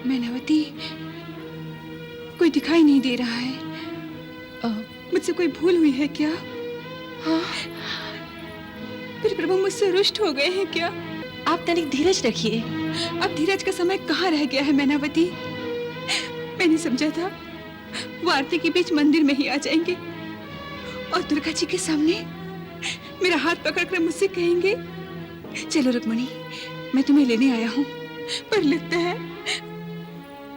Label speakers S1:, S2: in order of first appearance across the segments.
S1: मैनावती, कोई दिखाई नहीं दे रहा है। मुझसे कोई भूल हुई है क्या? हाँ, फिर प्रभु मुझसे रुष्ट हो गए हैं क्या?
S2: आप तनिक धीरज रखिए।
S1: अब धीरज का समय कहाँ रह गया है मैनावती? मैंने समझा था वो आरती के बीच मंदिर में ही आ जाएंगे और दुर्गा जी के सामने मेरा हाथ पकड़कर मुझसे कहेंगे, चलो रुक्मणी, मैं तुम्हें लेने आया हूँ। पर लगता है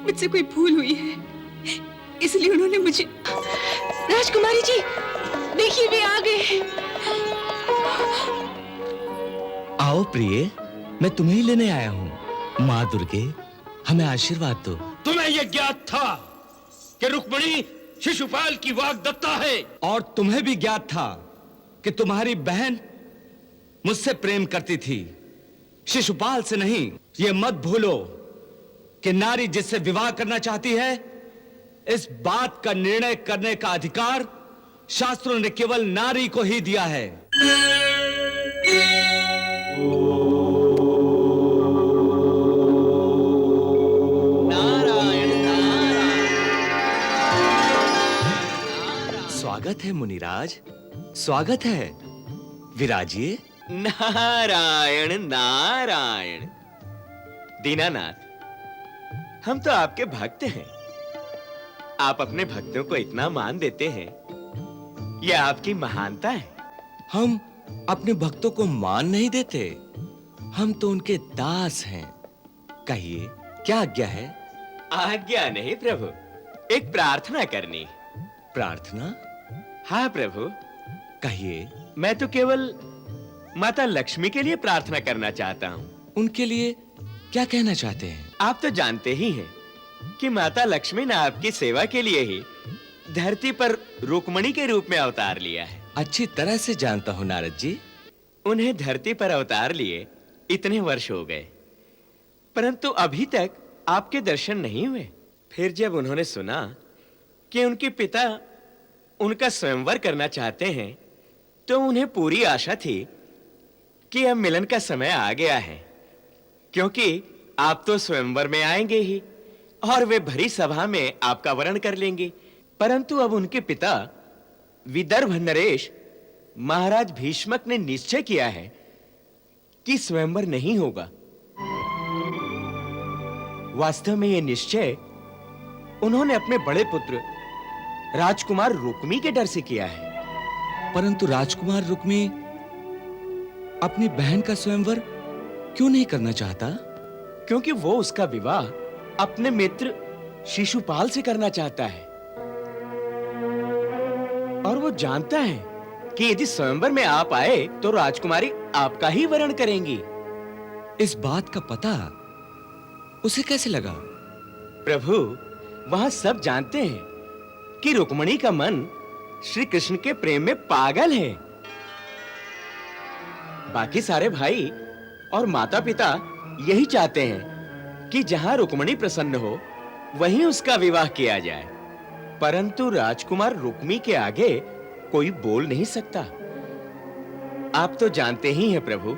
S1: मुझसे कोई भूल हुई है, इसलिए उन्होंने मुझे।
S2: राजकुमारी जी, देखिए वे आ गए।
S3: आओ प्रिय, मैं तुम्हें ही लेने आया हूँ। माँ दुर्गे, हमें आशीर्वाद दो।
S4: तुम्हें यह ज्ञात था कि रुक्मिणी शिशुपाल की वाग्दत्ता है?
S3: और तुम्हें भी ज्ञात था कि तुम्हारी बहन मुझसे प्रेम करती थी, शिशुपाल से नहीं। ये मत भूलो कि नारी जिससे विवाह करना चाहती है, इस बात का निर्णय करने का अधिकार शास्त्रों ने केवल नारी को ही दिया है।
S5: नारायण नारायण।
S3: स्वागत है मुनिराज, स्वागत है। विराजिए।
S5: नारायण नारायण। दीनानाथ, हम तो आपके भक्त हैं। आप अपने भक्तों को इतना मान देते हैं, यह आपकी महानता है।
S3: हम अपने भक्तों को मान नहीं देते, हम तो उनके दास हैं। कहिए, क्या आज्ञा है?
S5: आज्ञा नहीं प्रभु, एक प्रार्थना करनी।
S3: प्रार्थना?
S5: हाँ प्रभु।
S3: कहिए।
S5: मैं तो केवल माता लक्ष्मी के लिए प्रार्थना करना चाहता हूँ।
S3: उनके लिए क्या कहना चाहते हैं?
S5: आप तो जानते ही हैं कि माता लक्ष्मी ने आपकी सेवा के लिए ही धरती पर रुक्मिणी के रूप में अवतार लिया है।
S3: अच्छी तरह से जानता हूँ नारद जी।
S5: उन्हें धरती पर अवतार लिए इतने वर्ष हो गए, परंतु अभी तक आपके दर्शन नहीं हुए। फिर जब उन्होंने सुना कि उनके पिता उनका स्वयंवर करना चाहते हैं, तो उन्हें पूरी आशा थी कि अब मिलन का समय आ गया है, क्योंकि आप तो स्वयंवर में आएंगे ही और वे भरी सभा में आपका वरण कर लेंगे। परंतु अब उनके पिता विदर्भ नरेश महाराज भीष्मक ने निश्चय किया है कि स्वयंवर नहीं होगा। वास्तव में यह निश्चय उन्होंने अपने बड़े पुत्र राजकुमार रुक्मी के डर से किया है।
S3: परंतु राजकुमार रुक्मी अपनी बहन का स्वयंवर क्यों नहीं करना चाहता?
S5: क्योंकि वो उसका विवाह अपने मित्र शिशुपाल से करना चाहता है, और वो जानता है कि यदि स्वयंवर में आप आए तो राजकुमारी आपका ही वरण करेंगी।
S3: इस बात का पता उसे कैसे लगा?
S5: प्रभु, वहां सब जानते हैं कि रुक्मिणी का मन श्री कृष्ण के प्रेम में पागल है। बाकी सारे भाई और माता पिता यही चाहते हैं कि जहां रुक्मिणी प्रसन्न हो वहीं उसका विवाह किया जाए, परंतु राजकुमार रुक्मी के आगे कोई बोल नहीं सकता। आप तो जानते ही हैं प्रभु,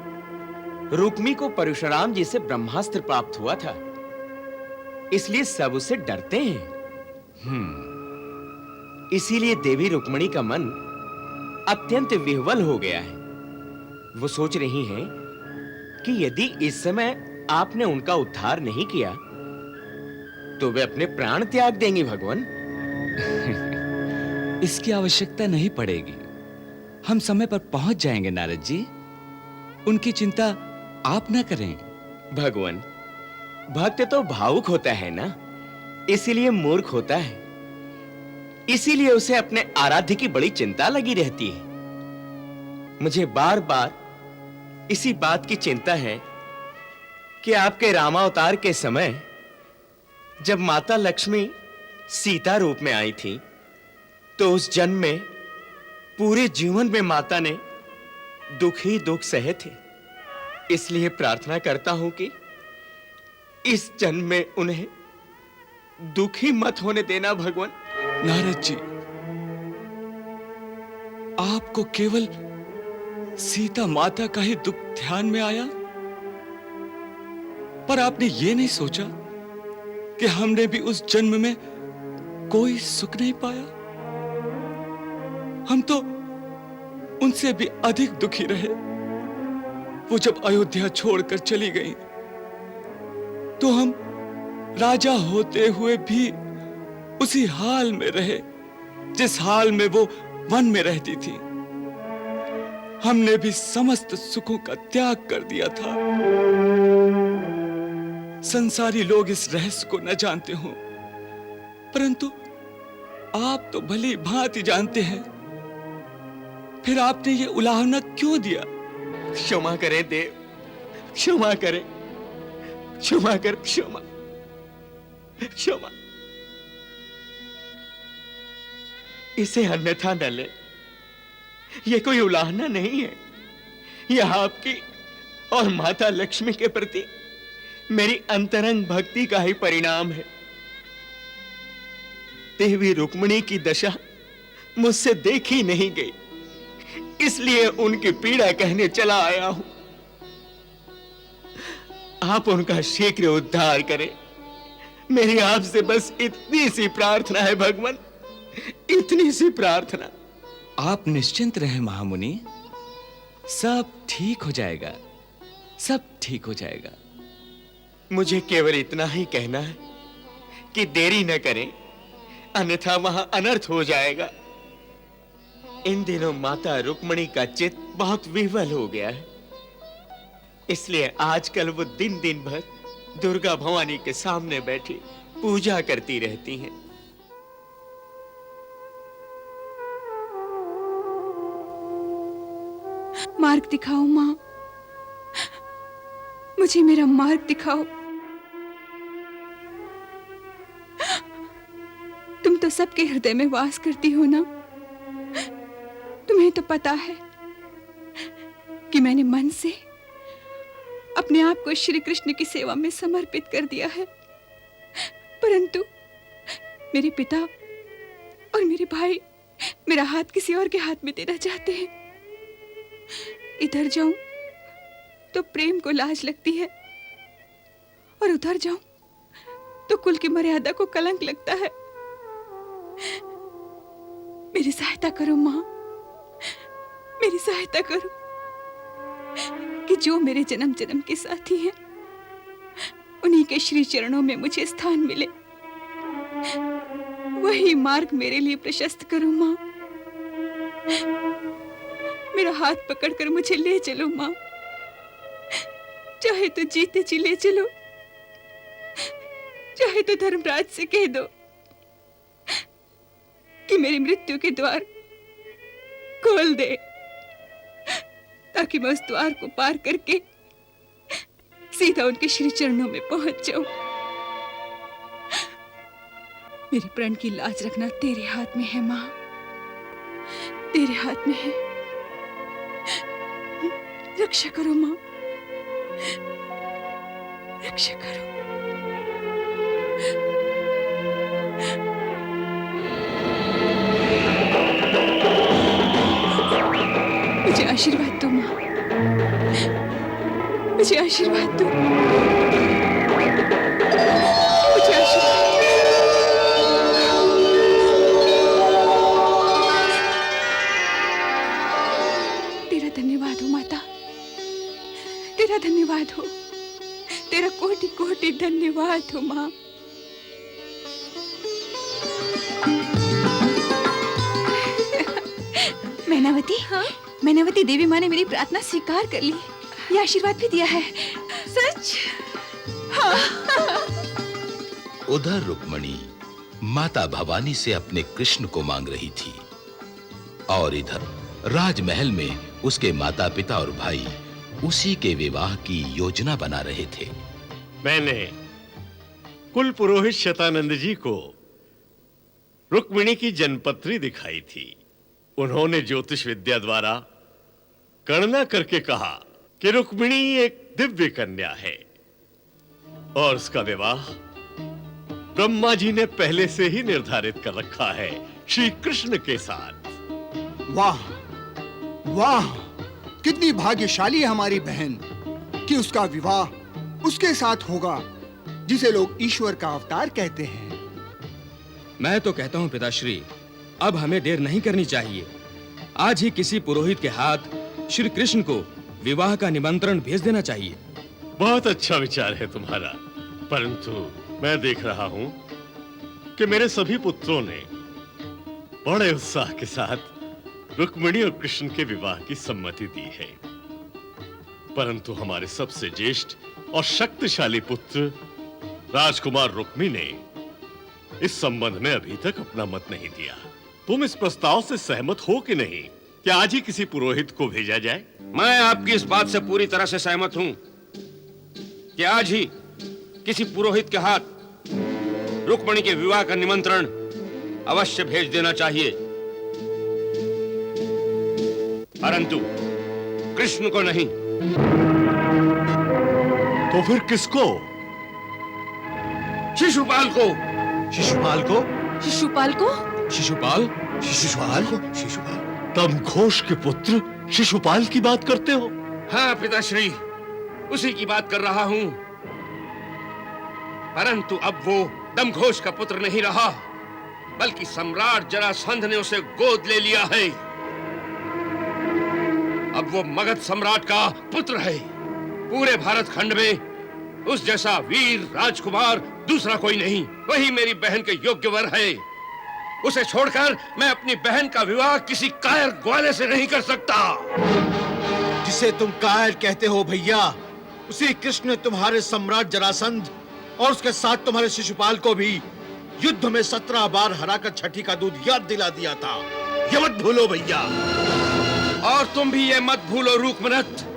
S5: रुक्मी को परशुराम जी से ब्रह्मास्त्र प्राप्त हुआ था, इसलिए सब उससे डरते हैं। इसीलिए देवी रुक्मिणी का मन अत्यंत विह्वल हो गया है। वो सोच रही हैं कि यदि इस समय आपने उनका उद्धार नहीं किया तो वे अपने प्राण त्याग देंगी। भगवान,
S3: इसकी आवश्यकता नहीं पड़ेगी, हम समय पर पहुंच जाएंगे नारद जी। उनकी चिंता आप ना करें।
S5: भगवान, भक्त तो भावुक होता है ना, इसीलिए मूर्ख होता है। इसीलिए उसे अपने आराध्य की बड़ी चिंता लगी रहती है। मुझे बार बार इसी बात की चिंता है कि आपके रामावतार के समय जब माता लक्ष्मी सीता रूप में आई थी, तो उस जन्म में पूरे जीवन में माता ने दुख ही दुख सहे थे। इसलिए प्रार्थना करता हूं कि इस जन्म में उन्हें दुख ही मत होने देना। भगवान।
S3: नारद जी, आपको केवल सीता माता का ही दुख ध्यान में आया, पर आपने ये नहीं सोचा कि हमने भी उस जन्म में कोई सुख नहीं पाया। हम तो उनसे भी अधिक दुखी रहे। वो जब अयोध्या छोड़कर चली गई तो हम राजा होते हुए भी उसी हाल में रहे जिस हाल में वो वन में रहती थी। हमने भी समस्त सुखों का त्याग कर दिया था। संसारी लोग इस रहस्य को न जानते हो, परंतु आप तो भली भांति जानते हैं। फिर आपने ये उलाहना क्यों दिया?
S5: क्षमा करें देव, क्षमा करें, क्षमा कर, क्षमा, क्षमा। इसे अन्यथा न ले। यह कोई उलाहना नहीं है। यह आपकी और माता लक्ष्मी के प्रति मेरी अंतरंग भक्ति का ही परिणाम है। देवी रुक्मिणी की दशा मुझसे देखी नहीं गई, इसलिए उनकी पीड़ा कहने चला आया हूं। आप उनका शीघ्र उद्धार करें। मेरी आपसे बस इतनी सी प्रार्थना है भगवान, इतनी सी प्रार्थना।
S3: आप निश्चिंत रहें महामुनि, सब ठीक हो जाएगा, सब ठीक हो जाएगा।
S5: मुझे केवल इतना ही कहना है कि देरी न करें, अन्यथा वहां अनर्थ हो जाएगा। इन दिनों माता रुक्मिणी का चित्त बहुत विह्वल हो गया है, इसलिए आजकल वो दिन दिन भर दुर्गा भवानी के सामने बैठी पूजा करती रहती हैं।
S1: मार्ग दिखाओ माँ, मुझे मेरा मार्ग दिखाओ। तुम तो सबके हृदय में वास करती हो ना। तुम्हें तो पता है कि मैंने मन से अपने आप को श्री कृष्ण की सेवा में समर्पित कर दिया है, परंतु मेरे पिता और मेरे भाई मेरा हाथ किसी और के हाथ में देना चाहते हैं। इधर जाऊं तो प्रेम को लाज लगती है और उधर जाऊं तो कुल की मर्यादा को कलंक लगता है। मेरी सहायता करो मां, मेरी सहायता करो कि जो मेरे जन्म जन्म के साथी हैं उन्हीं के श्री चरणों में मुझे स्थान मिले। वही मार्ग मेरे लिए प्रशस्त करो मां। मेरा हाथ पकड़कर मुझे ले चलो मां, चाहे तो जीते जी ले चलो, चाहे तो धर्मराज से कह दो कि मेरी मृत्यु के द्वार खोल दे, ताकि मैं उस द्वार को पार करके सीधा उनके श्री चरणों में पहुंच जाऊं। मेरे प्रण की लाज रखना तेरे हाथ में है मां, तेरे हाथ में है। रक्षा करो मां, रक्षा करो। मुझे आशीर्वाद दो मां, मुझे आशीर्वाद दो, मुझे आशीर्वाद। तेरा धन्यवाद हो माता, तेरा धन्यवाद हो, तेरा कोटि कोटि धन्यवाद हो मां। मैनावती, हाँ? मैनावती देवी माँ ने मेरी प्रार्थना स्वीकार कर ली, ये आशीर्वाद भी दिया है। सच? हाँ।
S6: उधर रुक्मिणी माता भवानी से अपने कृष्ण को मांग रही थी और इधर राजमहल में उसके माता पिता और भाई उसी के विवाह की योजना बना रहे थे।
S4: मैंने कुल पुरोहित शतानंद जी को रुक्मिणी की जन्मपत्री दिखाई थी। उन्होंने ज्योतिष विद्या द्वारा गणना करके कहा कि रुक्मिणी एक दिव्य कन्या है और उसका विवाह ब्रह्मा जी ने पहले से ही निर्धारित कर रखा है श्री कृष्ण के साथ।
S7: वाह वाह, कितनी भाग्यशाली है हमारी बहन कि उसका विवाह उसके साथ होगा जिसे लोग ईश्वर का अवतार कहते हैं।
S8: मैं तो कहता हूं पिताश्री, अब हमें देर नहीं करनी चाहिए। आज ही किसी पुरोहित के हाथ श्री कृष्ण को विवाह का निमंत्रण भेज देना चाहिए।
S4: बहुत अच्छा विचार है तुम्हारा, परंतु मैं देख रहा हूं कि मेरे सभी पुत्रों ने बड़े उत्साह के साथ रुक्मिणी और कृष्ण के विवाह की सम्मति दी है, परंतु हमारे सबसे ज्येष्ठ और शक्तिशाली पुत्र राजकुमार रुक्मी ने इस संबंध में अभी तक अपना मत नहीं दिया। तुम इस प्रस्ताव से सहमत हो कि नहीं कि आज ही किसी पुरोहित को भेजा जाए?
S8: मैं आपकी इस बात से पूरी तरह से सहमत हूं कि आज ही किसी पुरोहित के हाथ रुक्मिणी के विवाह का निमंत्रण अवश्य भेज देना चाहिए, परंतु कृष्ण को नहीं।
S4: तो फिर किसको?
S8: शिशुपाल को।
S7: शिशुपाल को?
S2: शिशुपाल को?
S8: शिशुपाल?
S7: शिशुपाल को? शिशुपाल?
S4: दमघोष के पुत्र शिशुपाल की बात करते हो?
S8: हाँ पिताश्री, उसी की बात कर रहा हूं, परंतु अब वो दमघोष का पुत्र नहीं रहा, बल्कि सम्राट जरासंध ने उसे गोद ले लिया है। अब वो मगध सम्राट का पुत्र है। पूरे भारत खंड में उस जैसा वीर राजकुमार दूसरा कोई नहीं। वही मेरी बहन के योग्य वर है। उसे छोड़कर मैं अपनी बहन का विवाह किसी कायर ग्वाले से नहीं कर सकता।
S7: जिसे तुम कायर कहते हो भैया, उसी कृष्ण ने तुम्हारे सम्राट जरासंध और उसके साथ तुम्हारे शिशुपाल को भी युद्ध में 17 बार हराकर छठी का दूध याद दिला दिया था। ये मत भूलो भैया।
S8: और तुम भी ये मत भूलो रूकमनत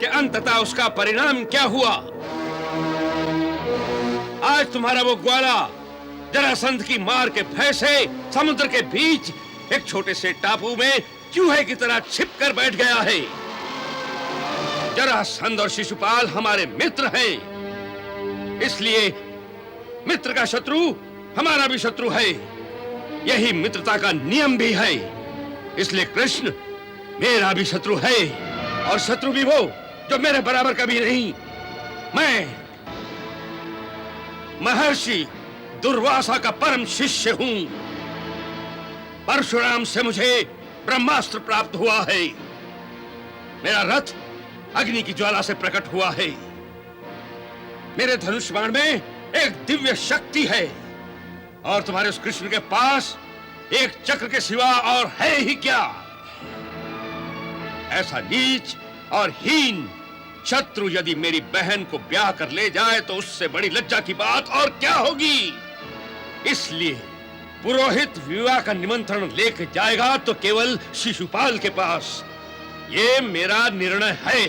S8: कि अंततः उसका परिणाम क्या हुआ। आज तुम्हारा वो ग्वाला जरासंध की मार के भय से समुद्र के बीच एक छोटे से टापू में चूहे की तरह छिपकर बैठ गया है। जरासंध और शिशुपाल हमारे मित्र हैं, इसलिए मित्र का शत्रु हमारा भी शत्रु है। यही मित्रता का नियम भी है। इसलिए कृष्ण मेरा भी शत्रु है, और शत्रु भी वो जो मेरे बराबर कभी नहीं। मैं महर्षि दुर्वासा का परम शिष्य हूं। परशुराम से मुझे ब्रह्मास्त्र प्राप्त हुआ है। मेरा रथ अग्नि की ज्वाला से प्रकट हुआ है। मेरे धनुष बाण में एक दिव्य शक्ति है, और तुम्हारे उस कृष्ण के पास एक चक्र के सिवा और है ही क्या। ऐसा नीच और हीन शत्रु यदि मेरी बहन को ब्याह कर ले जाए तो उससे बड़ी लज्जा की बात और क्या होगी। इसलिए पुरोहित विवाह का निमंत्रण लेकर जाएगा तो केवल शिशुपाल के पास। ये मेरा निर्णय है।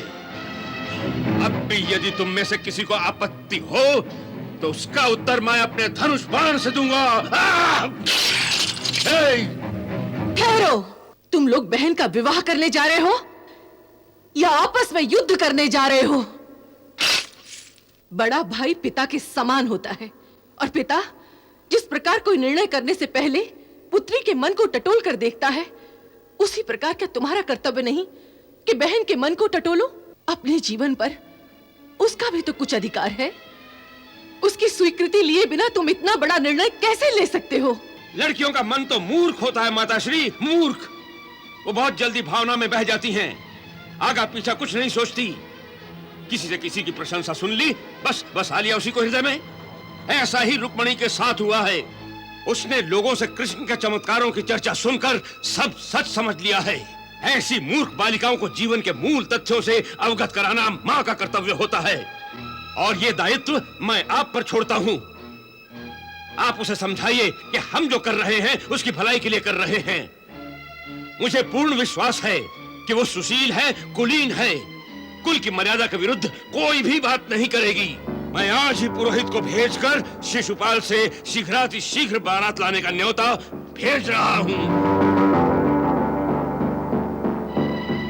S8: अब भी यदि तुम में से किसी को आपत्ति हो तो उसका उत्तर मैं अपने धनुष बाण से दूंगा।
S2: ठहरो, तुम लोग बहन का विवाह करने जा रहे हो या आपस में युद्ध करने जा रहे हो? बड़ा भाई पिता के समान होता है, और पिता जिस प्रकार कोई निर्णय करने से पहले पुत्री के मन को टटोल कर देखता है, उसी प्रकार क्या तुम्हारा कर्तव्य नहीं कि बहन के मन को टटोलो? अपने जीवन पर उसका भी तो कुछ अधिकार है। उसकी स्वीकृति लिए बिना तुम इतना बड़ा निर्णय कैसे ले सकते हो?
S8: लड़कियों का मन तो मूर्ख होता है माताश्री, मूर्ख। वो बहुत जल्दी भावना में बह जाती हैं, आगा पीछा कुछ नहीं सोचती। किसी से किसी की प्रशंसा सुन ली, बस बसा लिया उसी को हृदय में। ऐसा ही रुक्मिणी के साथ हुआ है। उसने लोगों से कृष्ण के चमत्कारों की चर्चा सुनकर सब सच समझ लिया है। ऐसी मूर्ख बालिकाओं को जीवन के मूल तथ्यों से अवगत कराना माँ का कर्तव्य होता है, और ये दायित्व मैं आप पर छोड़ता हूँ। आप उसे समझाइए कि हम जो कर रहे हैं उसकी भलाई के लिए कर रहे हैं। मुझे पूर्ण विश्वास है कि वो सुशील है, कुलीन है, कुल की मर्यादा के विरुद्ध कोई भी बात नहीं करेगी। मैं आज ही पुरोहित को भेजकर शिशुपाल से शीघ्र बारात लाने का न्योता भेज रहा हूँ।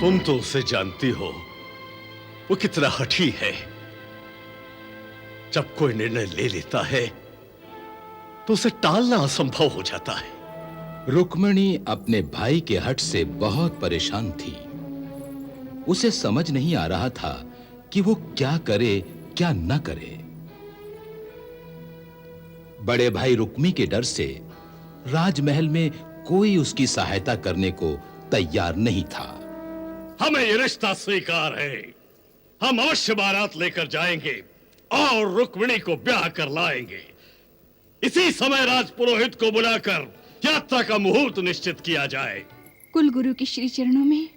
S4: तुम तो उसे जानती हो, वो कितना हठी है। जब कोई निर्णय ले लेता है तो उसे टालना असंभव हो जाता है।
S6: रुक्मिणी अपने भाई के हठ से बहुत परेशान थी। उसे समझ नहीं आ रहा था कि वो क्या करे क्या न करे। बड़े भाई रुक्मी के डर से राजमहल में कोई उसकी सहायता करने को तैयार नहीं था।
S4: हमें ये रिश्ता स्वीकार है। हम अवश्य बारात लेकर जाएंगे और रुक्मिणी को ब्याह कर लाएंगे। इसी समय राजपुरोहित को बुलाकर यात्रा का मुहूर्त निश्चित किया जाए।
S1: कुल गुरु के श्री चरणों में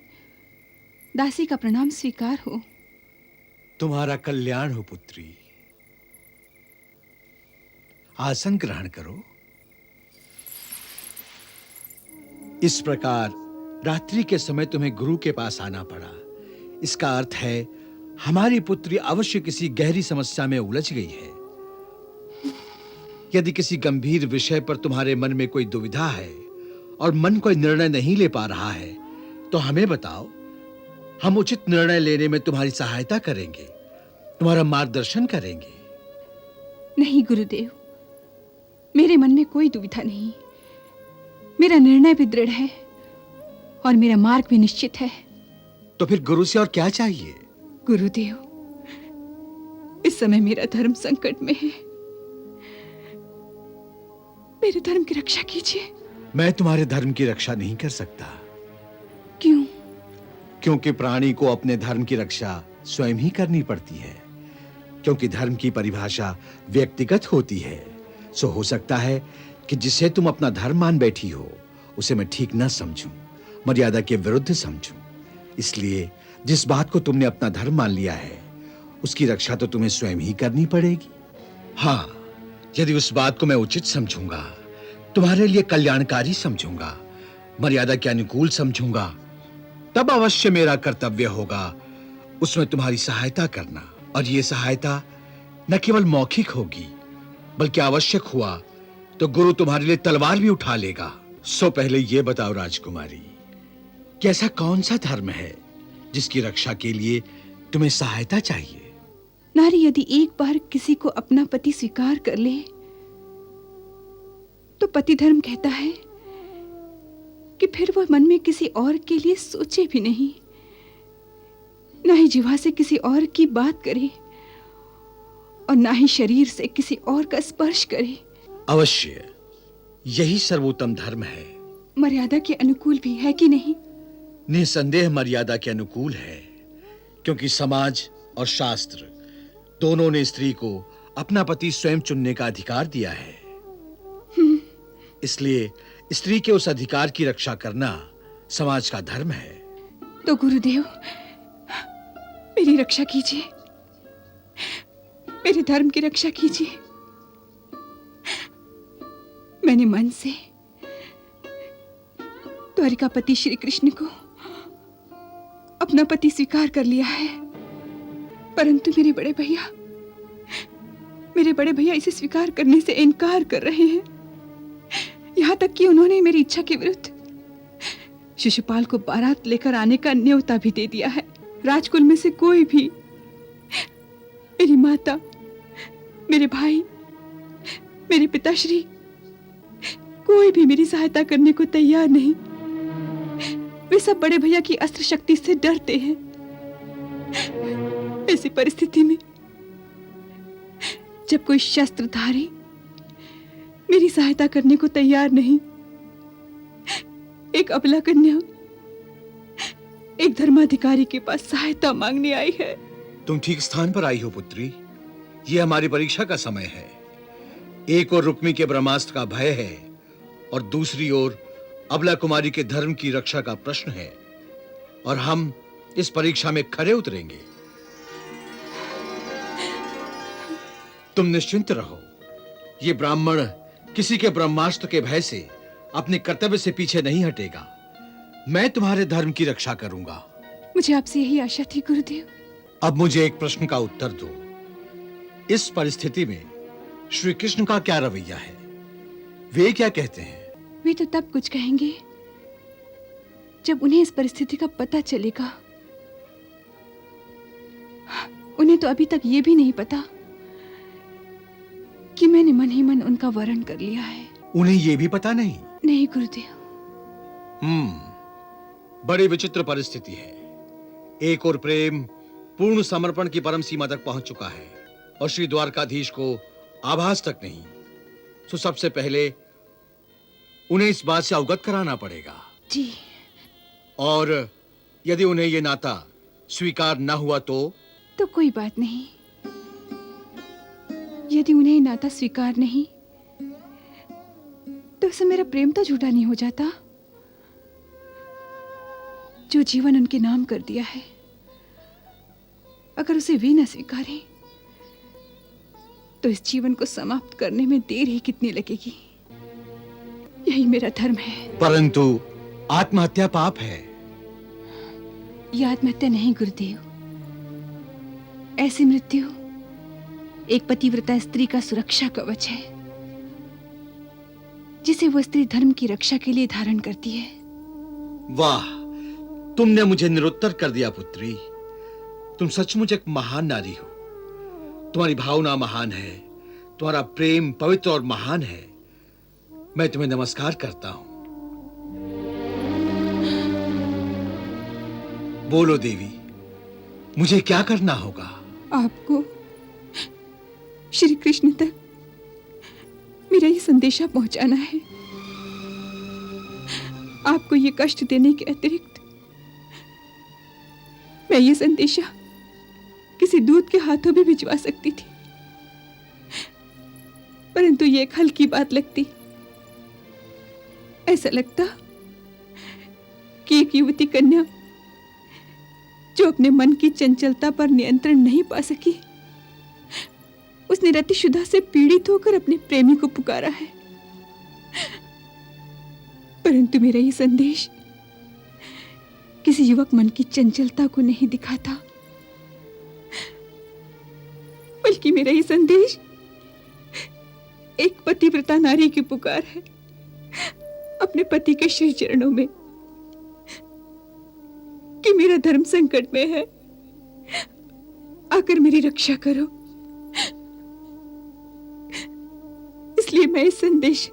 S1: दासी का प्रणाम स्वीकार हो।
S7: तुम्हारा कल्याण हो पुत्री। आसन ग्रहण करो। इस प्रकार रात्रि के समय तुम्हें गुरु के पास आना पड़ा। इसका अर्थ है हमारी पुत्री अवश्य किसी गहरी समस्या में उलझ गई है। यदि किसी गंभीर विषय पर तुम्हारे मन में कोई दुविधा है और मन कोई निर्णय नहीं ले पा रहा है तो हमें बताओ। हम उचित निर्णय लेने में तुम्हारी सहायता करेंगे, तुम्हारा मार्गदर्शन करेंगे।
S1: नहीं गुरुदेव, मेरे मन में कोई दुविधा नहीं। मेरा निर्णय भी दृढ़ है और मेरा मार्ग भी निश्चित है।
S7: तो फिर गुरु से और क्या चाहिए?
S1: गुरुदेव, इस समय मेरा धर्म संकट में है। मेरे धर्म की रक्षा कीजिए।
S7: मैं तुम्हारे धर्म की रक्षा नहीं कर सकता।
S1: क्यों?
S7: क्योंकि प्राणी को अपने धर्म की रक्षा स्वयं ही करनी पड़ती है। क्योंकि धर्म की परिभाषा व्यक्तिगत होती है। सो हो सकता है कि जिसे तुम अपना धर्म मान बैठी हो उसे मैं ठीक न समझूं, मर्यादा के विरुद्ध समझूं। इसलिए जिस बात को तुमने अपना धर्म मान लिया है उसकी रक्षा तो तुम्हें स्वयं ही करनी पड़ेगी। हाँ, यदि उस बात को मैं उचित समझूंगा, तुम्हारे लिए कल्याणकारी समझूंगा, मर्यादा के अनुकूल समझूंगा, तब अवश्य मेरा कर्तव्य होगा उसमें तुम्हारी सहायता करना। और ये सहायता न केवल मौखिक होगी बल्कि आवश्यक हुआ तो गुरु तुम्हारे लिए तलवार भी उठा लेगा। सो पहले ये बताओ राजकुमारी, कि ऐसा कौन सा धर्म है जिसकी रक्षा के लिए तुम्हें सहायता चाहिए?
S1: नारी यदि एक बार किसी को अपना पति स्वीकार कर ले तो पति धर्म कहता है कि फिर वह मन में किसी और के लिए सोचे भी नहीं, ना ही जिह्वा से किसी और की बात करे और ना ही शरीर से किसी और का स्पर्श करे।
S7: अवश्य यही सर्वोत्तम धर्म है।
S1: मर्यादा के अनुकूल भी है कि नहीं?
S7: निसंदेह मर्यादा के अनुकूल है, क्योंकि समाज और शास्त्र दोनों ने स्त्री को अपना पति स्वयं चुनने का अधिकार दिया है। इसलिए स्त्री के उस अधिकार की रक्षा करना समाज का धर्म है।
S1: तो गुरुदेव, मेरी रक्षा कीजिए, मेरे धर्म की रक्षा कीजिए। मैंने मन से द्वारिकापति श्री कृष्ण को अपना पति स्वीकार कर लिया है, परंतु मेरे बड़े भैया इसे स्वीकार करने से इनकार कर रहे हैं। यहां तक कि उन्होंने मेरी इच्छा के विरुद्ध शिशुपाल को बारात लेकर आने का न्योता भी दे दिया है। राजकुल में से कोई भी, मेरी माता, मेरे भाई, मेरे पिताश्री, कोई भी मेरी सहायता करने को तैयार नहीं। वे सब बड़े भैया की अस्त्र शक्ति से डरते हैं। ऐसी परिस्थिति में जब कोई शस्त्रधारी मेरी सहायता करने को तैयार नहीं, एक अबला कन्या एक धर्माधिकारी के पास सहायता मांगने आई है।
S7: तुम ठीक स्थान पर आई हो पुत्री। यह हमारी परीक्षा का समय है। एक ओर रुक्मी के ब्रह्मास्त्र का भय है और दूसरी ओर अबला कुमारी के धर्म की रक्षा का प्रश्न है, और हम इस परीक्षा में खरे उतरेंगे। तुम निश्चिंत रहो। ये ब्राह्मण किसी के ब्रह्मास्त्र के भय से अपने कर्तव्य से पीछे नहीं हटेगा। मैं तुम्हारे धर्म की रक्षा करूंगा।
S1: मुझे आपसे यही आशा थी गुरुदेव।
S7: अब मुझे एक प्रश्न का उत्तर दो। इस परिस्थिति में श्री कृष्ण का क्या रवैया है? वे क्या कहते हैं?
S1: वे तो तब कुछ कहेंगे जब उन्हें इस परिस्थिति का पता चलेगा। उन्हें तो अभी तक ये भी नहीं पता कि मैंने मन ही मन उनका वरण कर लिया है।
S7: उन्हें ये भी पता नहीं?
S1: नहीं गुरुदेव।
S7: बड़ी विचित्र परिस्थिति है। एक और प्रेम पूर्ण समर्पण की परम सीमा तक पहुंच चुका है और श्री द्वारकाधीश को आभास तक नहीं। तो सबसे पहले उन्हें इस बात से अवगत कराना पड़ेगा।
S1: जी।
S7: और यदि उन्हें यह नाता स्वीकार न हुआ तो
S1: कोई बात नहीं। यदि उन्हें नाता स्वीकार नहीं तो उससे मेरा प्रेम तो झूठा नहीं हो जाता। जो जीवन उनके नाम कर दिया है, अगर उसे वे न स्वीकारें तो इस जीवन को समाप्त करने में देर ही कितनी लगेगी। यही मेरा धर्म है।
S7: परंतु आत्महत्या पाप है।
S1: यह आत्महत्या नहीं गुरुदेव। ऐसी मृत्यु एक पतिव्रता स्त्री का सुरक्षा कवच है, जिसे वो स्त्री धर्म की रक्षा के लिए धारण करती है।
S7: वाह, तुमने मुझे निरुत्तर कर दिया पुत्री। तुम सचमुच एक महान नारी हो। तुम्हारी भावना महान है, तुम्हारा प्रेम पवित्र और महान है। मैं तुम्हें नमस्कार करता हूं। बोलो देवी, मुझे क्या करना होगा?
S1: आपको श्री कृष्ण तक मेरा ये संदेशा पहुंचाना है। आपको ये कष्ट देने के अतिरिक्त मैं ये संदेशा किसी दूत के हाथों भी भिजवा सकती थी, परंतु ये एक हल्की बात लगती। ऐसा लगता कि एक युवती कन्या जो अपने मन की चंचलता पर नियंत्रण नहीं पा सकी, उसने रतिशुदा से पीड़ित होकर अपने प्रेमी को पुकारा है। परंतु मेरा ये संदेश किसी युवक मन की चंचलता को नहीं दिखाता, बल्कि मेरा ये संदेश एक पतिव्रता नारी की पुकार है अपने पति के श्री चरणों में कि मेरा धर्म संकट में है, आकर मेरी रक्षा करो। इसलिए मैं इस संदेश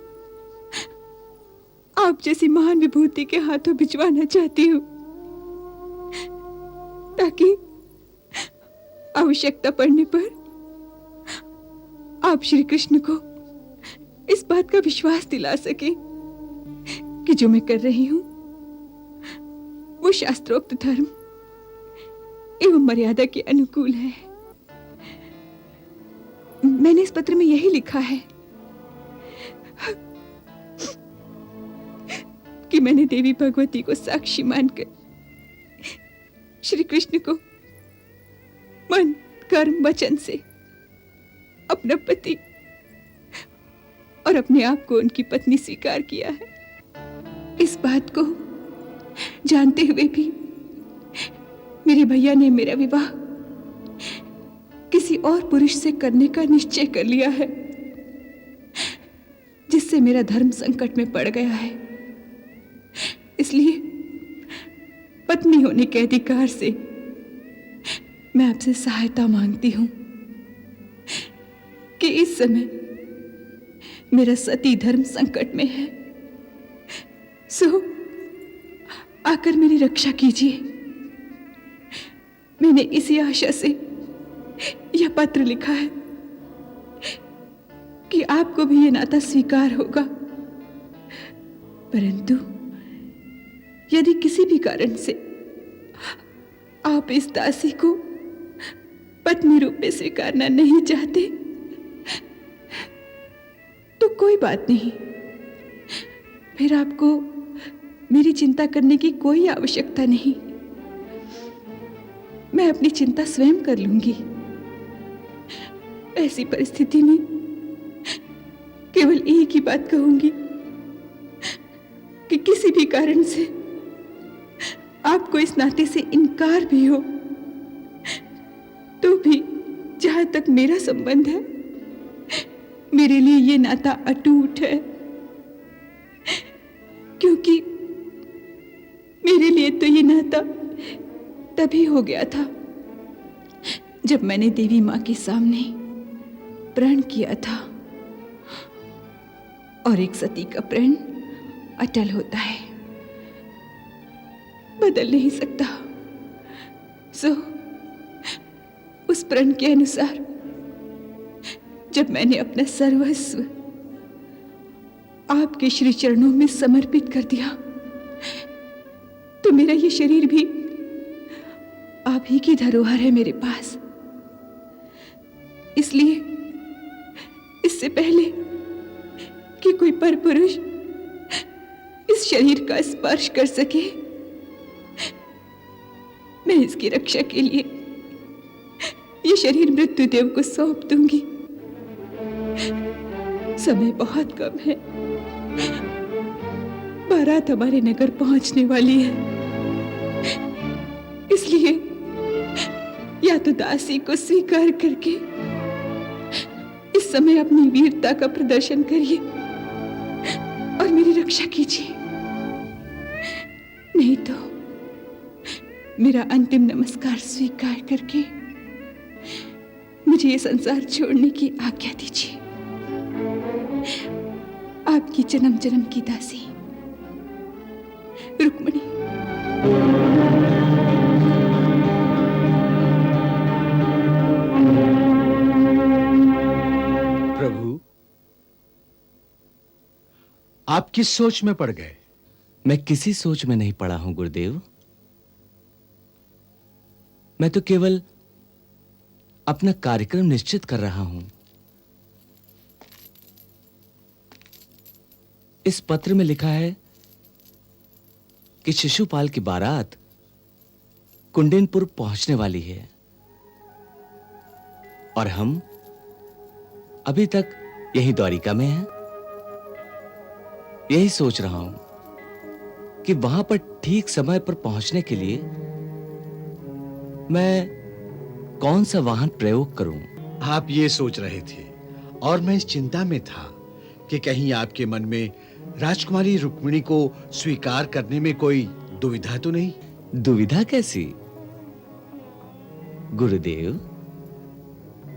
S1: आप जैसी महान विभूति के हाथों भिजवाना चाहती हूं, ताकि आवश्यकता पड़ने पर आप श्री कृष्ण को इस बात का विश्वास दिला सके कि जो मैं कर रही हूं वो शास्त्रोक्त धर्म एवं मर्यादा के अनुकूल है। मैंने इस पत्र में यही लिखा है कि मैंने देवी भगवती को साक्षी मानकर श्री कृष्ण को मन कर्म वचन से अपना पति और अपने आप को उनकी पत्नी स्वीकार किया है। इस बात को जानते हुए भी मेरे भैया ने मेरा विवाह किसी और पुरुष से करने का निश्चय कर लिया है, जिससे मेरा धर्म संकट में पड़ गया है। इसलिए पत्नी होने के अधिकार से मैं आपसे सहायता मांगती हूं कि इस समय मेरा सती धर्म संकट में है, सो आकर मेरी रक्षा कीजिए। मैंने इसी आशा से यह पत्र लिखा है कि आपको भी यह नाता स्वीकार होगा, परंतु यदि किसी भी कारण से आप इस दासी को पत्नी रूप में स्वीकारना नहीं चाहते तो कोई बात नहीं, फिर आपको मेरी चिंता करने की कोई आवश्यकता नहीं। मैं अपनी चिंता स्वयं कर लूंगी। ऐसी परिस्थिति में केवल एक ही बात कहूंगी कि किसी भी कारण से आपको इस नाते से इनकार भी हो तो भी जहां तक मेरा संबंध है, मेरे लिए ये नाता अटूट है, क्योंकि मेरे लिए तो ये नाता तभी हो गया था जब मैंने देवी मां के सामने प्रण किया था, और एक सती का प्रण अटल होता है, बदल नहीं सकता। सो उस प्रण के अनुसार जब मैंने अपना सर्वस्व आपके श्री चरणों में समर्पित कर दिया तो मेरा ये शरीर भी आप ही की धरोहर है मेरे पास। इसलिए इससे पहले कि कोई परपुरुष इस शरीर का स्पर्श कर सके, मैं इसकी रक्षा के लिए ये शरीर मृत्युदेव को सौंप दूंगी। समय बहुत कम है, बारात हमारे नगर पहुंचने वाली है। इसलिए या तो दासी को स्वीकार करके इस समय अपनी वीरता का प्रदर्शन करिए और मेरी रक्षा कीजिए, नहीं तो मेरा अंतिम नमस्कार स्वीकार करके मुझे ये संसार छोड़ने की आज्ञा दीजिए। आपकी जन्म जन्म की दासी रुक्मिणी।
S7: प्रभु, आप किस सोच में पड़ गए?
S3: मैं किसी सोच में नहीं पड़ा हूं गुरुदेव। मैं तो केवल अपना कार्यक्रम निश्चित कर रहा हूं। इस पत्र में लिखा है कि शिशुपाल की बारात कुंडेनपुर पहुंचने वाली है और हम अभी तक यही द्वारिका में हैं। यही सोच रहा हूं कि वहां पर ठीक समय पर पहुंचने के लिए मैं कौन सा वाहन प्रयोग करूं।
S7: आप ये सोच रहे थे और मैं इस चिंता में था कि कहीं आपके मन में राजकुमारी रुक्मिणी को स्वीकार करने में कोई दुविधा तो नहीं।
S3: दुविधा कैसी गुरुदेव,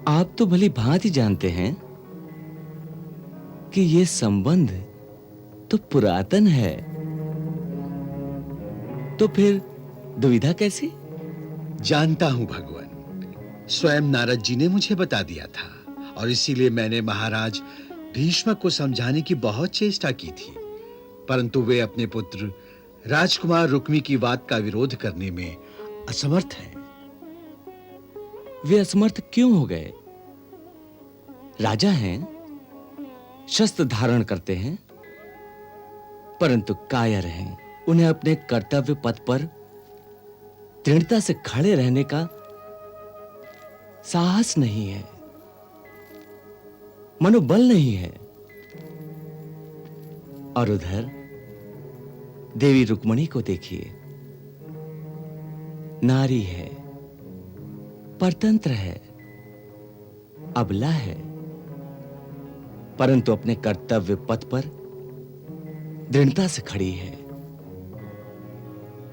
S3: आप तो भली भांति जानते हैं कि यह संबंध तो पुरातन है, तो फिर दुविधा कैसी?
S7: जानता हूं भगवान, स्वयं नारद जी ने मुझे बता दिया था और इसीलिए मैंने महाराज भीष्म को समझाने की बहुत चेष्टा की थी, परंतु वे अपने पुत्र राजकुमार रुक्मी की बात का विरोध करने में असमर्थ हैं।
S3: वे असमर्थ क्यों हो गए? राजा हैं, शस्त्र धारण करते हैं, परंतु कायर हैं। उन्हें अपने कर्तव्य पथ पर दृढ़ता से खड़े रहने का साहस नहीं है, मनोबल नहीं है। और उधर देवी रुक्मिणी को देखिए, नारी है, परतंत्र है, अबला है, परंतु अपने कर्तव्य पथ पर दृढ़ता से खड़ी है।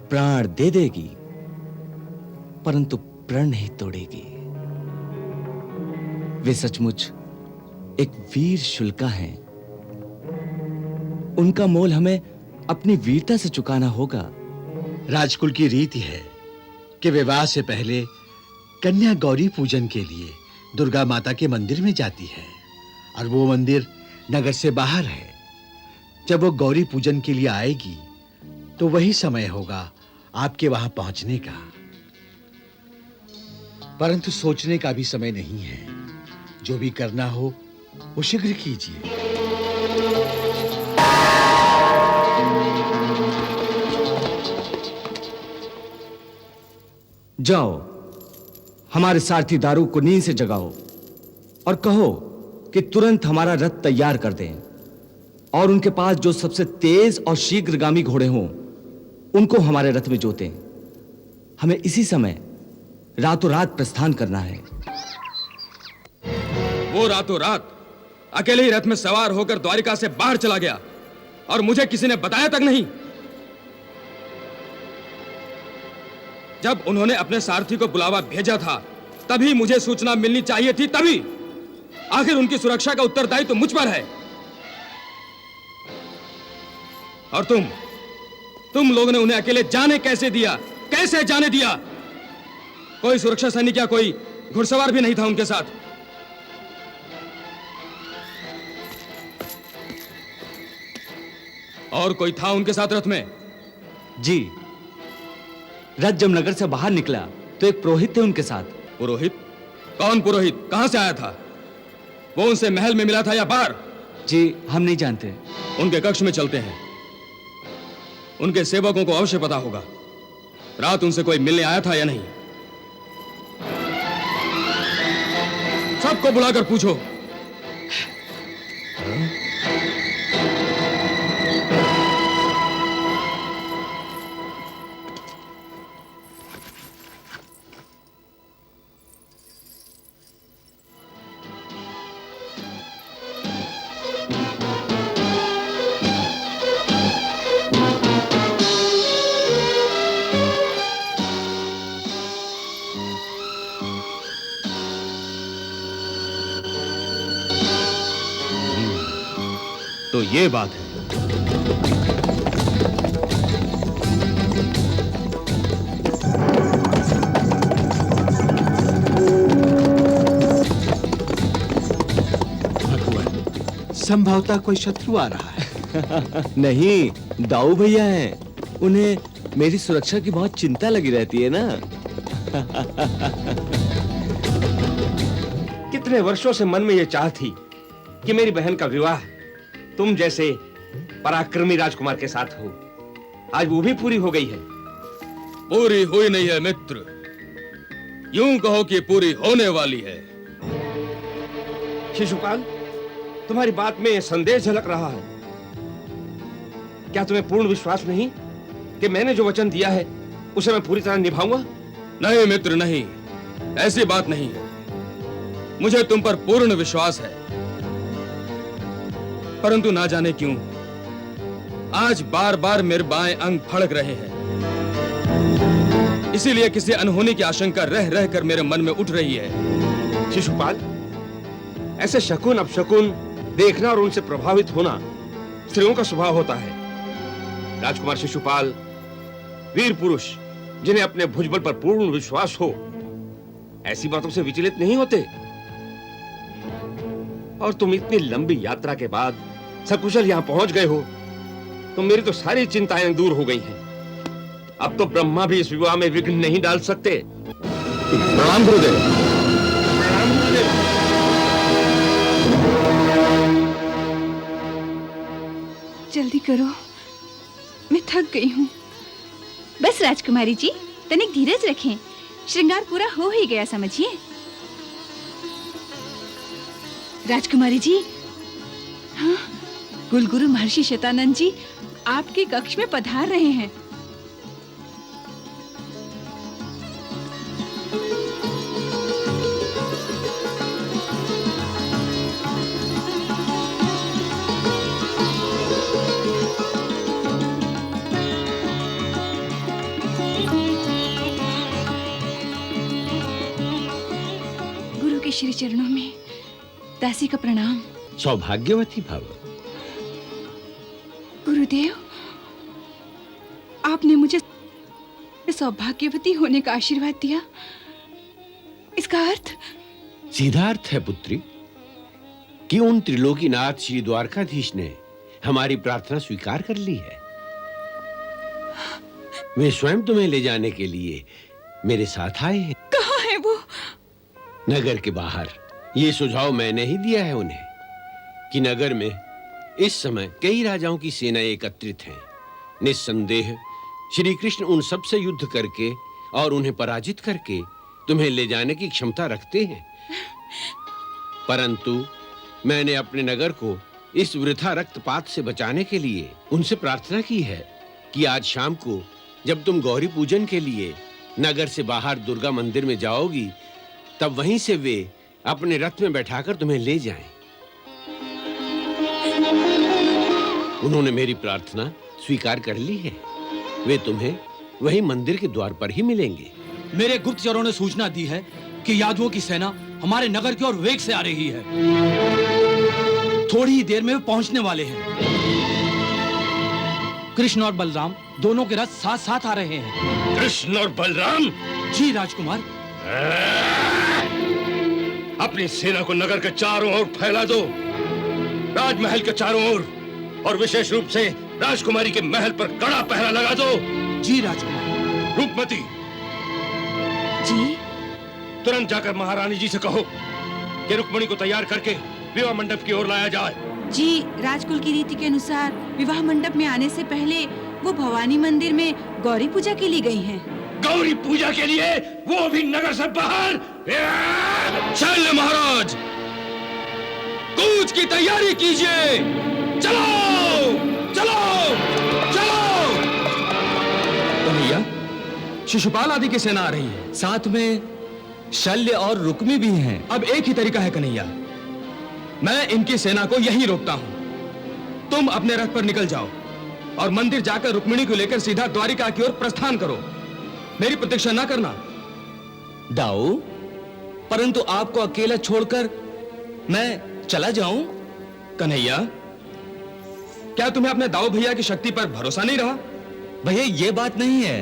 S3: प्राण दे देगी परंतु प्रण नहीं तोड़ेगी। वे सचमुच एक वीर शुल्का हैं। उनका मोल हमें अपनी वीरता से चुकाना होगा।
S7: राजकुल की रीति है कि विवाह से पहले कन्या गौरी पूजन के लिए दुर्गा माता के मंदिर में जाती है और वो मंदिर नगर से बाहर है। जब वो गौरी पूजन के लिए आएगी तो वही समय होगा आपके वहां पहुंचने का, परंतु सोचने का भी समय नहीं है। जो भी करना हो वो शीघ्र कीजिए।
S3: जाओ, हमारे सारथी दारू को नींद से जगाओ और कहो कि तुरंत हमारा रथ तैयार कर दें और उनके पास जो सबसे तेज और शीघ्रगामी घोड़े हों उनको हमारे रथ में जोतें। हमें इसी समय रातों रात प्रस्थान करना है।
S8: वो रातों रात अकेले ही रथ में सवार होकर द्वारिका से बाहर चला गया और मुझे किसी ने बताया तक नहीं। जब उन्होंने अपने सारथी को बुलावा भेजा था तभी मुझे सूचना मिलनी चाहिए थी, तभी। आखिर उनकी सुरक्षा का उत्तरदायित्व तो मुझ पर है। और तुम लोगों ने उन्हें अकेले जाने कैसे दिया? कैसे जाने दिया? कोई सुरक्षा सैनिक या कोई घुड़सवार भी नहीं था उनके साथ।
S3: और कोई था उनके साथ रथ में? जी, रथ जब नगर से बाहर निकला तो एक पुरोहित थे उनके साथ। पुरोहित? कौन पुरोहित? कहां से आया था? वो उनसे महल में मिला था या बाहर? जी, हम नहीं जानते। उनके कक्ष में चलते हैं, उनके सेवकों को अवश्य पता होगा रात उनसे कोई मिलने आया था या नहीं। सबको बुलाकर पूछो। तो ये बात है।
S7: संभवतः कोई शत्रु आ रहा है।
S5: नहीं, दाऊ भैया हैं। उन्हें मेरी सुरक्षा की बहुत चिंता लगी रहती है ना।
S8: कितने वर्षों से मन में यह चाह थी कि मेरी बहन का विवाह तुम जैसे पराक्रमी राजकुमार के साथ हो। आज वो भी पूरी हो गई है।
S3: पूरी हुई नहीं है मित्र, यूं कहो कि पूरी होने वाली है।
S8: शिशुपाल, तुम्हारी बात में संदेह झलक रहा है। क्या तुम्हें पूर्ण विश्वास नहीं कि मैंने जो वचन दिया है उसे मैं पूरी तरह निभाऊंगा?
S3: नहीं मित्र, नहीं, ऐसी बात नहीं है। मुझे तुम पर पूर्ण विश्वास है, परंतु ना जाने क्यों आज बार बार मेरे बाएं अंग फड़क रहे हैं। इसीलिए किसी अनहोनी की आशंका रह रह कर मेरे मन में उठ रही है।
S8: शिशुपाल, ऐसे शकुन अपशकुन देखना और उनसे प्रभावित होना स्त्रियों का स्वभाव होता है। राजकुमार शिशुपाल वीर पुरुष जिन्हें अपने भुजबल पर पूर्ण विश्वास हो, ऐसी बातों से विचलित नहीं होते। और तुम इतनी लंबी यात्रा के बाद सकुशल यहां पहुंच गए हो, तो मेरी तो सारी चिंताएं दूर हो गई हैं। अब तो ब्रह्मा भी इस विवाह में विघ्न नहीं डाल सकते।
S3: प्रणाम गुरुदेव।
S8: प्रणाम गुरुदेव।
S1: जल्दी करो, मैं थक गई हूँ। बस राजकुमारी जी, तनिक धीरज रखें, श्रृंगार पूरा हो ही गया समझिए। राजकुमारी जी, हाँ, कुलगुरु महर्षि शतानंद जी आपके कक्ष में पधार रहे हैं। गुरु के श्री चरणों में दासी का प्रणाम।
S7: सौभाग्यवती भव।
S1: गुरुदेव, आपने मुझे सौभाग्यवती होने का आशीर्वाद दिया, इसका अर्थ?
S9: सीधा अर्थ है पुत्री कि उन त्रिलोकीनाथ श्री द्वारकाधीश ने हमारी प्रार्थना स्वीकार कर ली है। वे स्वयं तुम्हें ले जाने के लिए मेरे साथ आए हैं।
S1: कहाँ है वो?
S9: नगर के बाहर। ये सुझाव मैंने ही दिया है उन्हें कि नगर में इस समय कई राजाओं की सेनाएं एकत्रित हैं। निस्संदेह श्री कृष्ण उन सब से युद्ध करके और उन्हें पराजित करके तुम्हें ले जाने की क्षमता रखते हैं, परंतु मैंने अपने नगर को इस वृथा रक्तपात से बचाने के लिए उनसे प्रार्थना की है कि आज शाम को जब तुम गौरी पूजन के लिए नगर से बाहर दुर्गा मंदिर में जाओगी, तब वहीं से वे अपने रथ में बैठाकर तुम्हें ले जाएं। उन्होंने मेरी प्रार्थना स्वीकार कर ली है। वे तुम्हें वही मंदिर के द्वार पर ही मिलेंगे।
S10: मेरे गुप्तचरों ने सूचना दी है कि यादवों की सेना हमारे नगर की ओर वेग से आ रही है। थोड़ी ही देर में वे पहुंचने वाले हैं। कृष्ण और बलराम दोनों के रथ साथ साथ आ रहे हैं।
S8: कृष्ण और बलराम?
S10: जी राजकुमार।
S8: अपनी सेना को नगर के चारों ओर फैला दो, राजमहल के चारों ओर, और विशेष रूप से राजकुमारी के महल पर कड़ा पहरा लगा दो।
S10: जी राजकुमार।
S8: रूपमती,
S1: जी
S8: तुरंत जाकर महारानी जी से कहो कि रुक्मणी को तैयार करके विवाह मंडप की ओर लाया जाए।
S1: जी, राजकुल की रीति के अनुसार विवाह मंडप में आने से पहले वो भवानी मंदिर में गौरी पूजा के लिए गई हैं।
S8: गौरी पूजा के लिए, वो भी नगर से बाहर।
S10: शल्य महाराज, कूच की तैयारी कीजिए। चलो चलो चलो।
S3: भैया, शिशुपाल आदि की सेना आ रही है, साथ में शल्य और रुक्मी भी हैं।
S10: अब एक ही तरीका है कन्हैया, मैं इनकी सेना को यहीं रोकता हूं। तुम अपने रथ पर निकल जाओ और मंदिर जाकर रुक्मिणी को लेकर सीधा द्वारिका की ओर प्रस्थान करो। मेरी प्रतीक्षा ना करना।
S3: दाऊ, परंतु आपको अकेला छोड़कर मैं चला जाऊं?
S10: कन्हैया, क्या तुम्हें अपने दाऊ भैया की शक्ति पर भरोसा नहीं रहा?
S3: भैया, ये बात नहीं है।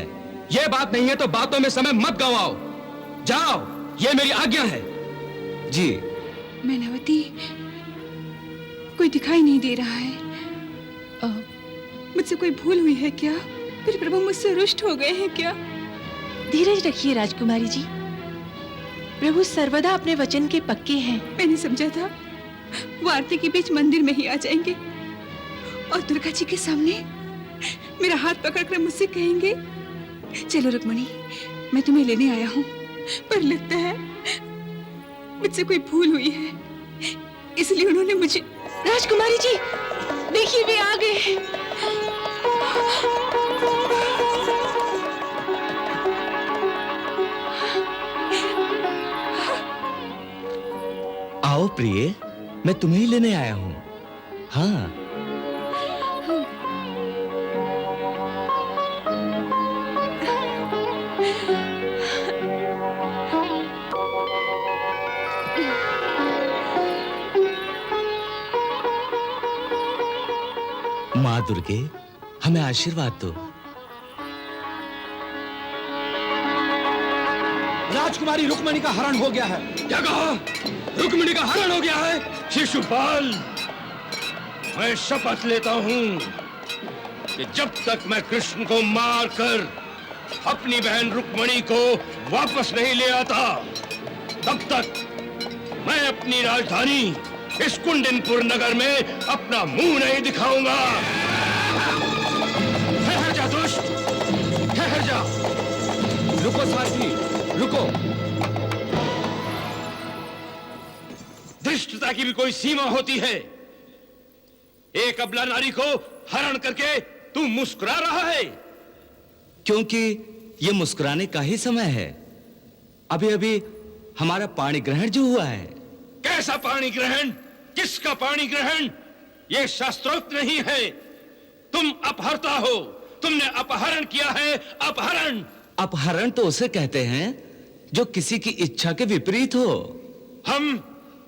S10: यह बात नहीं है तो बातों में समय मत गवाओ। जाओ, ये मेरी आज्ञा है।
S3: जी।
S1: मैनावती, कोई दिखाई नहीं दे रहा है। मुझसे कोई भूल हुई है क्या? फिर प्रभु मुझसे रुष्ट हो गए हैं क्या?
S2: धीरज रखिए राजकुमारी जी, प्रभु सर्वदा अपने वचन के पक्के हैं।
S1: मैंने समझा था वो आरती के बीच मंदिर में ही आ जाएंगे और दुर्गा जी के सामने मेरा हाथ पकड़कर मुझसे कहेंगे, चलो रुक्मणी, मैं तुम्हें लेने आया हूँ। पर लगता है मुझसे कोई भूल हुई है, इसलिए उन्होंने मुझे।
S2: राजकुमारी जी, देखिए वे आ गए हैं।
S3: आओ प्रिय, मैं तुम्हें ही लेने आया हूं। हाँ। माँ दुर्गे, हमें आशीर्वाद दो।
S10: राजकुमारी रुक्मिणी का हरण हो गया है।
S8: क्या कहा? रुक्मिणी का हरण हो गया है? शिशुपाल, मैं शपथ लेता हूं कि जब तक मैं कृष्ण को मारकर अपनी बहन रुक्मिणी को वापस नहीं ले आता, तब तक मैं अपनी राजधानी इस कुंडिनपुर नगर में अपना मुंह नहीं दिखाऊंगा। ठहर जा दुष्ट, ठहर जा।
S10: रुको सारथी, रुको।
S8: धृष्टता की भी कोई सीमा होती है। एक अबला नारी को हरण करके तू मुस्कुरा रहा है।
S3: क्योंकि ये मुस्कुराने का ही समय है। अभी अभी हमारा पाणी ग्रहण जो हुआ है।
S8: कैसा पाणी ग्रहण? किसका पाणी ग्रहण? ये शास्त्रोक्त नहीं है। तुम अपहरता हो, तुमने अपहरण किया है। अपहरण।
S3: अपहरण तो उसे कहते हैं जो किसी की इच्छा के विपरीत हो।
S8: हम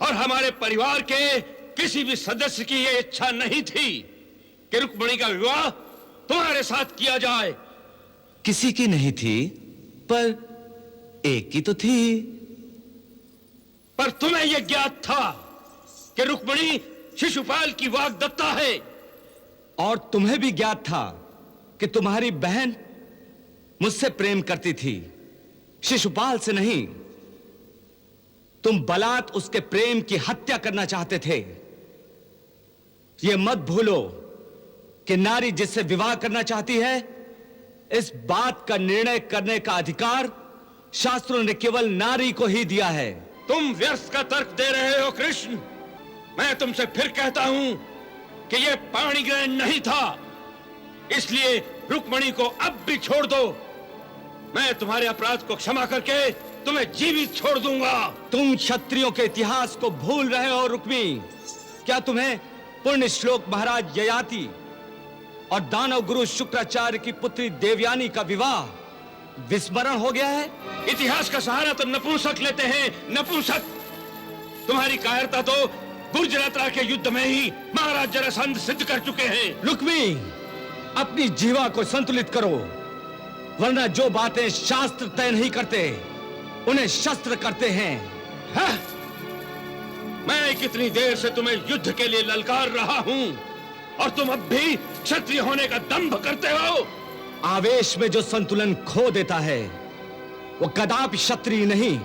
S8: और हमारे परिवार के किसी भी सदस्य की यह इच्छा नहीं थी कि रुक्मिणी का विवाह तुम्हारे साथ किया जाए।
S3: किसी की नहीं थी, पर एक की तो थी।
S8: पर तुम्हें यह ज्ञात था कि रुक्मिणी शिशुपाल की वाग्दत्ता है।
S3: और तुम्हें भी ज्ञात था कि तुम्हारी बहन मुझसे प्रेम करती थी, शिशुपाल से नहीं। तुम बलात् उसके प्रेम की हत्या करना चाहते थे। यह मत भूलो कि नारी जिससे विवाह करना चाहती है, इस बात का निर्णय करने का अधिकार शास्त्रों ने केवल नारी को ही दिया है।
S8: तुम व्यर्थ का तर्क दे रहे हो कृष्ण। मैं तुमसे फिर कहता हूं कि यह पाणी ग्रहण नहीं था, इसलिए रुक्मिणी को अब भी छोड़ दो। मैं तुम्हारे अपराध को क्षमा करके तुम्हें जीवित छोड़ दूंगा।
S3: तुम क्षत्रियों के इतिहास को भूल रहे हो रुक्मी। क्या तुम्हें पुण्य श्लोक महाराज ययाति और दानव गुरु शुक्राचार्य की पुत्री देवयानी का विवाह विस्मरण हो गया है?
S8: इतिहास का सहारा तो नपुंसक लेते हैं, नपुंसक। तुम्हारी कायरता तो गुर्जरात्रा के युद्ध में ही महाराज जरासंध सिद्ध कर चुके हैं।
S3: रुक्मी, अपनी जीवा को संतुलित करो, वरना जो बातें शास्त्र तय नहीं करते उन्हें शस्त्र करते हैं।
S8: मैं कितनी देर से तुम्हें युद्ध के लिए ललकार रहा हूं, और तुम अब भी क्षत्रिय होने का दंभ करते हो।
S3: आवेश में जो संतुलन खो देता है वो कदापि क्षत्रिय नहीं।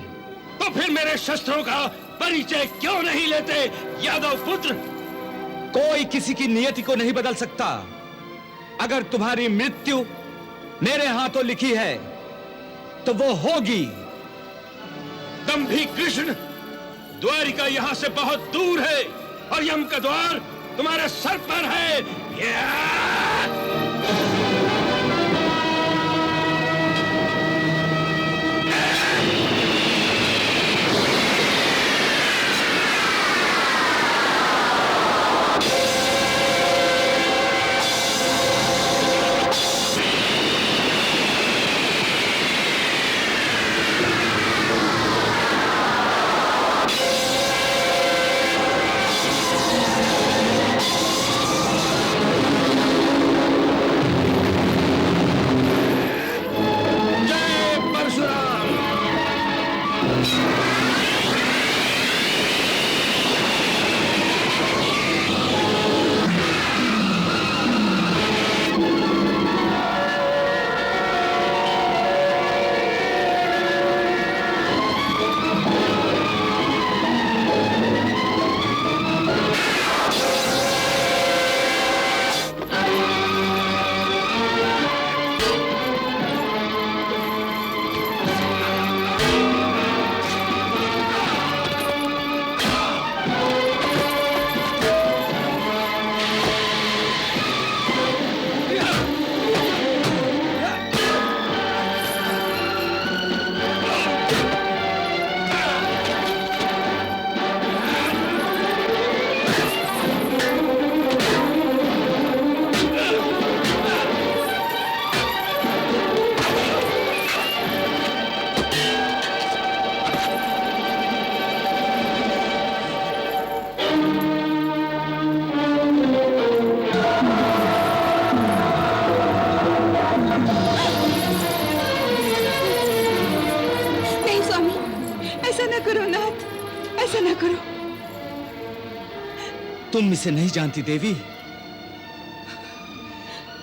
S8: तो फिर मेरे शस्त्रों का परिचय क्यों नहीं लेते यादव पुत्र?
S3: कोई किसी की नियति को नहीं बदल सकता। अगर तुम्हारी मृत्यु मेरे हाथों लिखी है तो वो होगी।
S8: दंभी कृष्ण, द्वारिका यहां से बहुत दूर है और यम का द्वार तुम्हारे सर पर है।
S3: तुम इसे नहीं जानती देवी,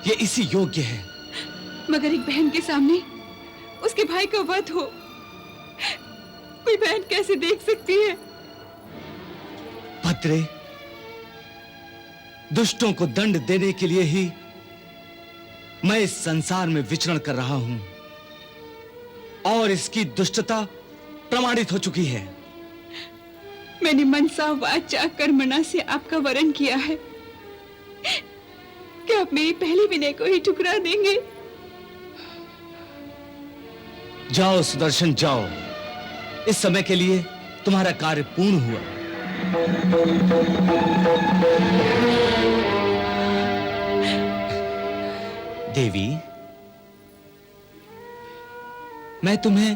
S3: ये इसी योग्य है।
S1: मगर एक बहन के सामने उसके भाई का वध हो, कोई बहन कैसे देख सकती है?
S3: भद्रे, दुष्टों को दंड देने के लिए ही मैं इस संसार में विचरण कर रहा हूं और इसकी दुष्टता प्रमाणित हो चुकी है।
S1: मैंने मनसा वाचा कर्मणा से आपका वरण किया है। क्या आप मेरी पहली विनय को ही ठुकरा देंगे?
S3: जाओ सुदर्शन जाओ, इस समय के लिए तुम्हारा कार्य पूर्ण हुआ। देवी, मैं तुम्हें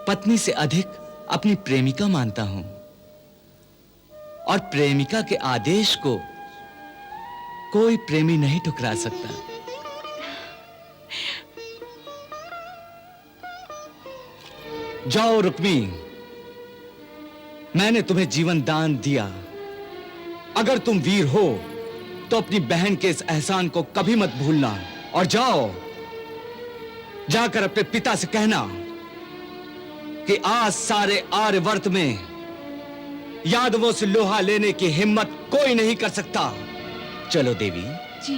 S3: पत्नी से अधिक अपनी प्रेमिका मानता हूं और प्रेमिका के आदेश को कोई प्रेमी नहीं ठुकरा सकता। जाओ रुक्मी, मैंने तुम्हें जीवन दान दिया। अगर तुम वीर हो तो अपनी बहन के इस एहसान को कभी मत भूलना और जाओ, जाकर अपने पिता से कहना कि आज सारे आर्यवर्त में यादवों से लोहा लेने की हिम्मत कोई नहीं कर सकता। चलो देवी।
S1: जी।